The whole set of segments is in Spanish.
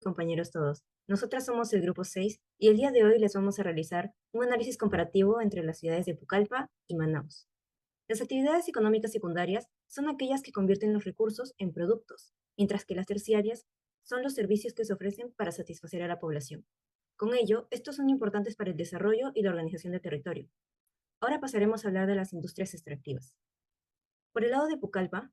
compañeros todos. Nosotras somos el grupo 6 y el día de hoy les vamos a realizar un análisis comparativo entre las ciudades de Pucallpa y Manaus. Las actividades económicas secundarias son aquellas que convierten los recursos en productos, mientras que las terciarias son los servicios que se ofrecen para satisfacer a la población. Con ello, estos son importantes para el desarrollo y la organización del territorio. Ahora pasaremos a hablar de las industrias extractivas. Por el lado de Pucallpa,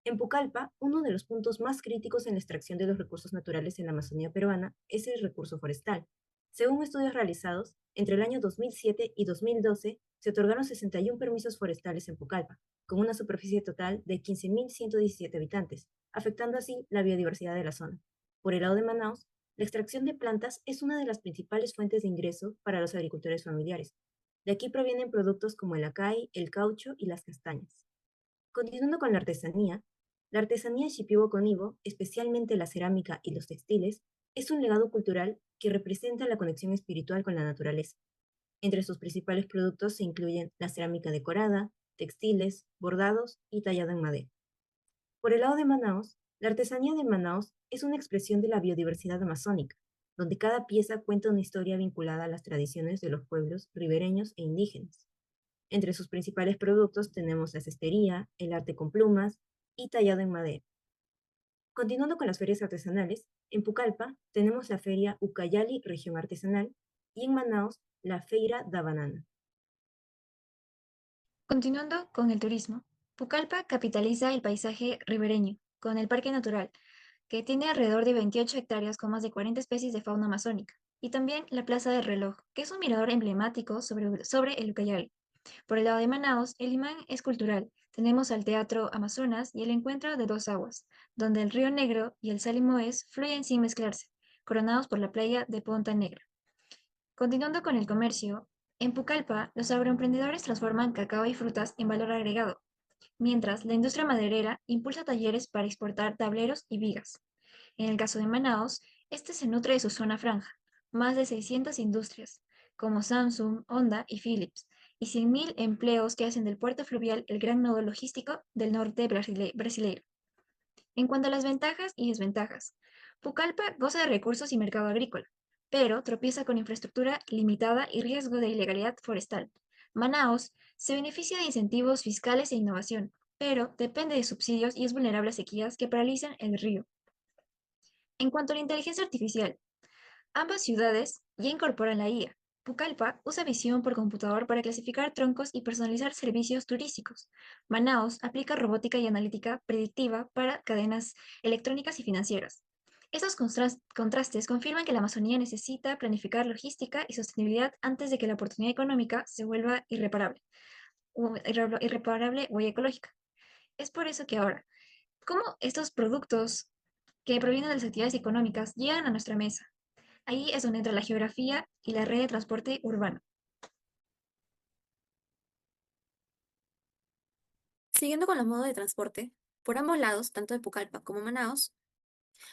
en Pucallpa, uno de los puntos más críticos en la extracción de los recursos naturales en la Amazonía peruana es el recurso forestal. Según estudios realizados, entre el año 2007 y 2012 se otorgaron 61 permisos forestales en Pucallpa, con una superficie total de 15.117 habitantes, afectando así la biodiversidad de la zona. Por el lado de Manaus, la extracción de plantas es una de las principales fuentes de ingreso para los agricultores familiares. De aquí provienen productos como el acai, el caucho y las castañas. Continuando con la artesanía shipibo-conibo, especialmente la cerámica y los textiles, es un legado cultural que representa la conexión espiritual con la naturaleza. Entre sus principales productos se incluyen la cerámica decorada, textiles, bordados y tallado en madera. Por el lado de Manaos, la artesanía de Manaos es una expresión de la biodiversidad amazónica, donde cada pieza cuenta una historia vinculada a las tradiciones de los pueblos ribereños e indígenas. Entre sus principales productos tenemos la cestería, el arte con plumas y tallado en madera. Continuando con las ferias artesanales, en Pucallpa tenemos la feria Ucayali Región Artesanal y en Manaos la Feira da Banana. Continuando con el turismo, Pucallpa capitaliza el paisaje ribereño, con el Parque Natural, que tiene alrededor de 28 hectáreas con más de 40 especies de fauna amazónica, y también la Plaza del Reloj, que es un mirador emblemático sobre el Ucayali. Por el lado de Manaos, el imán es cultural. Tenemos al Teatro Amazonas y el Encuentro de Dos Aguas, donde el Río Negro y el Salimoes fluyen sin mezclarse, coronados por la playa de Ponta Negra. Continuando con el comercio, en Pucallpa, los agroemprendedores transforman cacao y frutas en valor agregado, mientras la industria maderera impulsa talleres para exportar tableros y vigas. En el caso de Manaos, este se nutre de su zona franja, más de 600 industrias, como Samsung, Honda y Philips, y 100.000 empleos que hacen del puerto fluvial el gran nodo logístico del norte brasileiro. En cuanto a las ventajas y desventajas, Pucallpa goza de recursos y mercado agrícola, pero tropieza con infraestructura limitada y riesgo de ilegalidad forestal. Manaos se beneficia de incentivos fiscales e innovación, pero depende de subsidios y es vulnerable a sequías que paralizan el río. En cuanto a la inteligencia artificial, ambas ciudades ya incorporan la IA. Pucallpa usa visión por computador para clasificar troncos y personalizar servicios turísticos. Manaos aplica robótica y analítica predictiva para cadenas electrónicas y financieras. Estos contrastes confirman que la Amazonía necesita planificar logística y sostenibilidad antes de que la oportunidad económica se vuelva irreparable o ecológica. Es por eso que ahora, ¿cómo estos productos que provienen de las actividades económicas llegan a nuestra mesa? Ahí es donde entra la geografía y la red de transporte urbano. Siguiendo con los modos de transporte, por ambos lados, tanto de Pucallpa como Manaos,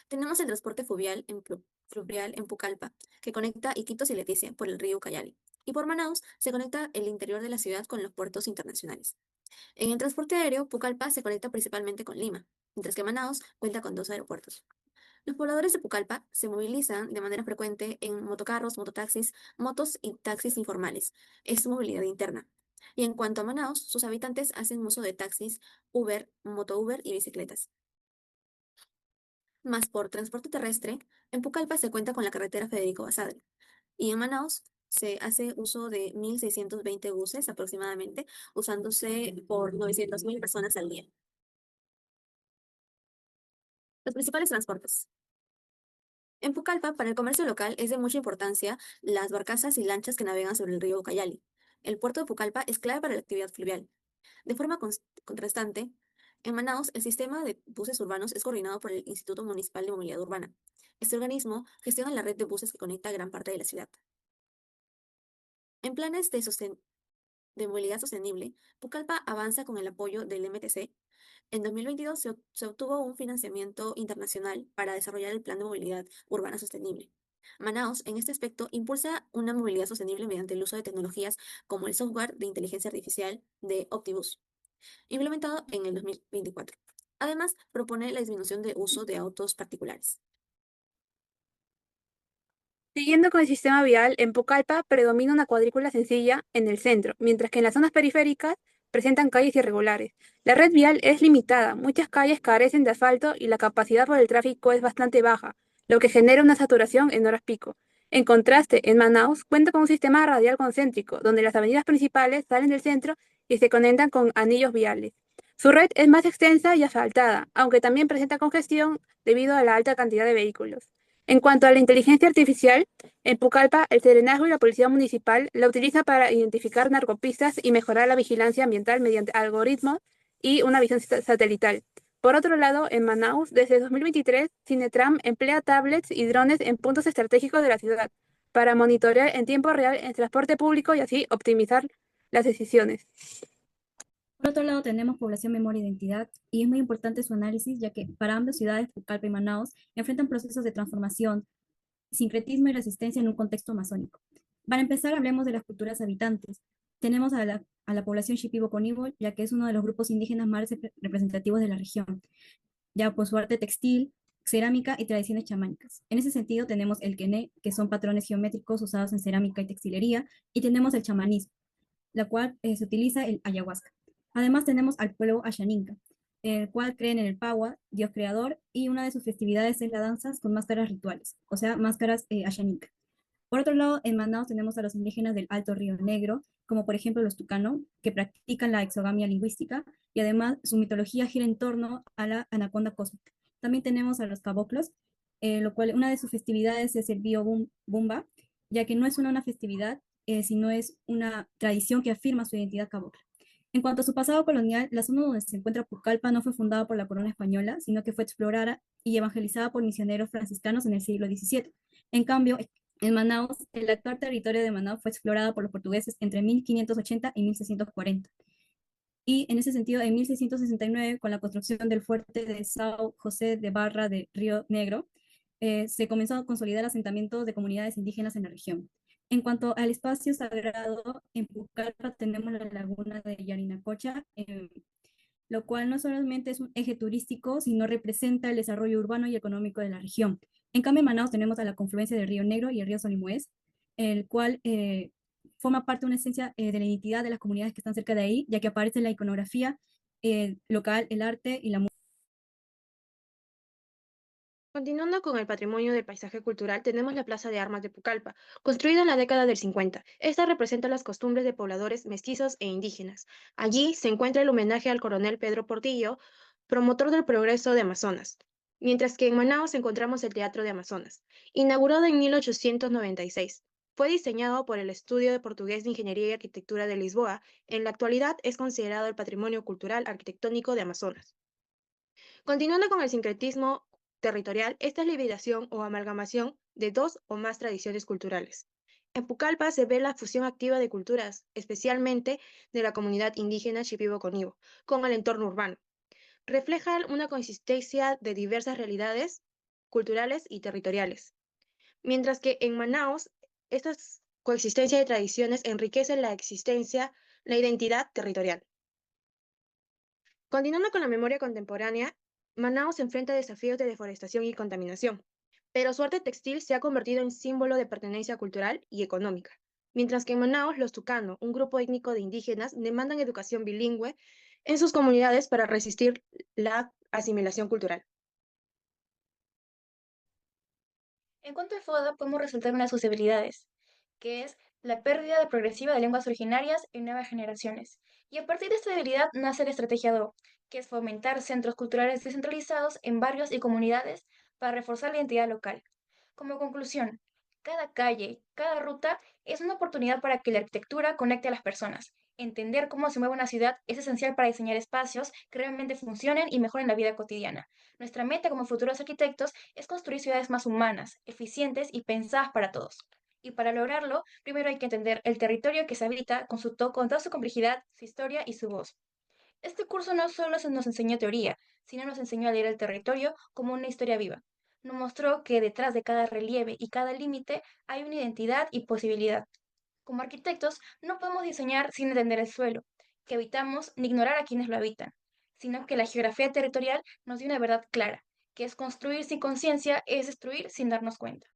tenemos el transporte fluvial en Pucallpa, que conecta Iquitos y Leticia por el río Ucayali. Y por Manaus se conecta el interior de la ciudad con los puertos internacionales. En el transporte aéreo, Pucallpa se conecta principalmente con Lima, mientras que Manaus cuenta con dos aeropuertos. Los pobladores de Pucallpa se movilizan de manera frecuente en motocarros, mototaxis, motos y taxis informales. Es movilidad interna. Y en cuanto a Manaus, sus habitantes hacen uso de taxis, Uber, Moto-Uber y bicicletas. Más por transporte terrestre, en Pucallpa se cuenta con la carretera Federico Basadre. Y en Manaus se hace uso de 1.620 buses aproximadamente, usándose por 900.000 personas al día. Los principales transportes. En Pucallpa, para el comercio local es de mucha importancia las barcazas y lanchas que navegan sobre el río Ucayali. El puerto de Pucallpa es clave para la actividad fluvial. De forma contrastante, en Manaus el sistema de buses urbanos es coordinado por el Instituto Municipal de Movilidad Urbana. Este organismo gestiona la red de buses que conecta gran parte de la ciudad. En planes de movilidad sostenible, Pucallpa avanza con el apoyo del MTC. En 2022 se obtuvo un financiamiento internacional para desarrollar el Plan de Movilidad Urbana Sostenible. Manaus, en este aspecto, impulsa una movilidad sostenible mediante el uso de tecnologías como el software de inteligencia artificial de Optibus, implementado en el 2024. Además, propone la disminución de uso de autos particulares. Siguiendo con el sistema vial, en Pucallpa predomina una cuadrícula sencilla en el centro, mientras que en las zonas periféricas presentan calles irregulares. La red vial es limitada, muchas calles carecen de asfalto y la capacidad por el tráfico es bastante baja, lo que genera una saturación en horas pico. En contraste, en Manaus cuenta con un sistema radial concéntrico, donde las avenidas principales salen del centro y se conectan con anillos viales. Su red es más extensa y asfaltada, aunque también presenta congestión debido a la alta cantidad de vehículos. En cuanto a la inteligencia artificial, en Pucallpa, el Serenazgo y la Policía Municipal la utiliza para identificar narcopistas y mejorar la vigilancia ambiental mediante algoritmos y una visión satelital. Por otro lado, en Manaus, desde 2023, Cinetram emplea tablets y drones en puntos estratégicos de la ciudad para monitorear en tiempo real el transporte público y así optimizar las decisiones. Por otro lado, tenemos población, memoria e identidad, y es muy importante su análisis, ya que para ambas ciudades, Pucallpa y Manaus, enfrentan procesos de transformación, sincretismo y resistencia en un contexto amazónico. Para empezar, hablemos de las culturas habitantes. Tenemos a la población Shipibo-Conibo, ya que es uno de los grupos indígenas más representativos de la región, ya por su arte textil, cerámica y tradiciones chamánicas. En ese sentido, tenemos el quené, que son patrones geométricos usados en cerámica y textilería, y tenemos el chamanismo, la cual se utiliza el ayahuasca. Además tenemos al pueblo Ashaninka, el cual creen en el Paua, dios creador, y una de sus festividades es la danza con máscaras rituales, o sea, máscaras Ashaninka. Por otro lado, en Manaus tenemos a los indígenas del Alto Río Negro, como por ejemplo los Tucano, que practican la exogamia lingüística, y además su mitología gira en torno a la anaconda cósmica. También tenemos a los caboclos, lo cual una de sus festividades es el Bio Bumba, ya que no es una festividad, sino es una tradición que afirma su identidad cabocla. En cuanto a su pasado colonial, la zona donde se encuentra Pucallpa no fue fundada por la corona española, sino que fue explorada y evangelizada por misioneros franciscanos en el siglo XVII. En cambio, en Manaus, el actual territorio de Manaus fue explorado por los portugueses entre 1580 y 1640. Y en ese sentido, en 1669, con la construcción del fuerte de São José de Barra de Río Negro, se comenzó a consolidar asentamientos de comunidades indígenas en la región. En cuanto al espacio sagrado, en Pucallpa tenemos la laguna de Yarinacocha, lo cual no solamente es un eje turístico, sino representa el desarrollo urbano y económico de la región. En cambio, en Manaus tenemos a la confluencia del río Negro y el río Solimões, el cual forma parte de una esencia de la identidad de las comunidades que están cerca de ahí, ya que aparece en la iconografía local, el arte y la música. Continuando con el patrimonio del paisaje cultural, tenemos la Plaza de Armas de Pucallpa, construida en la década del 50. Esta representa las costumbres de pobladores mestizos e indígenas. Allí se encuentra el homenaje al coronel Pedro Portillo, promotor del progreso de Amazonas. Mientras que en Manaus encontramos el Teatro de Amazonas, inaugurado en 1896. Fue diseñado por el Estudio de Portugués de Ingeniería y Arquitectura de Lisboa. En la actualidad es considerado el Patrimonio Cultural Arquitectónico de Amazonas. Continuando con el sincretismo territorial, esta es la hibridación o amalgamación de dos o más tradiciones culturales. En Pucallpa se ve la fusión activa de culturas, especialmente de la comunidad indígena Shipibo-Conibo, con el entorno urbano. Refleja una consistencia de diversas realidades culturales y territoriales. Mientras que en Manaus, esta coexistencia de tradiciones enriquece la identidad territorial. Continuando con la memoria contemporánea, Manaus enfrenta desafíos de deforestación y contaminación, pero su arte textil se ha convertido en símbolo de pertenencia cultural y económica. Mientras que en Manaus, los Tucano, un grupo étnico de indígenas, demandan educación bilingüe en sus comunidades para resistir la asimilación cultural. En cuanto al FODA, podemos resaltar una de sus debilidades, que es la pérdida progresiva de lenguas originarias en nuevas generaciones. Y a partir de esta debilidad nace la estrategia DO, que es fomentar centros culturales descentralizados en barrios y comunidades para reforzar la identidad local. Como conclusión, cada calle, cada ruta es una oportunidad para que la arquitectura conecte a las personas. Entender cómo se mueve una ciudad es esencial para diseñar espacios que realmente funcionen y mejoren la vida cotidiana. Nuestra meta como futuros arquitectos es construir ciudades más humanas, eficientes y pensadas para todos. Y para lograrlo, primero hay que entender el territorio que se habita con toda su complejidad, su historia y su voz. Este curso no solo nos enseñó teoría, sino nos enseñó a leer el territorio como una historia viva. Nos mostró que detrás de cada relieve y cada límite hay una identidad y posibilidad. Como arquitectos, no podemos diseñar sin entender el suelo, que habitamos ni ignorar a quienes lo habitan, sino que la geografía territorial nos dio una verdad clara, que es construir sin conciencia es destruir sin darnos cuenta.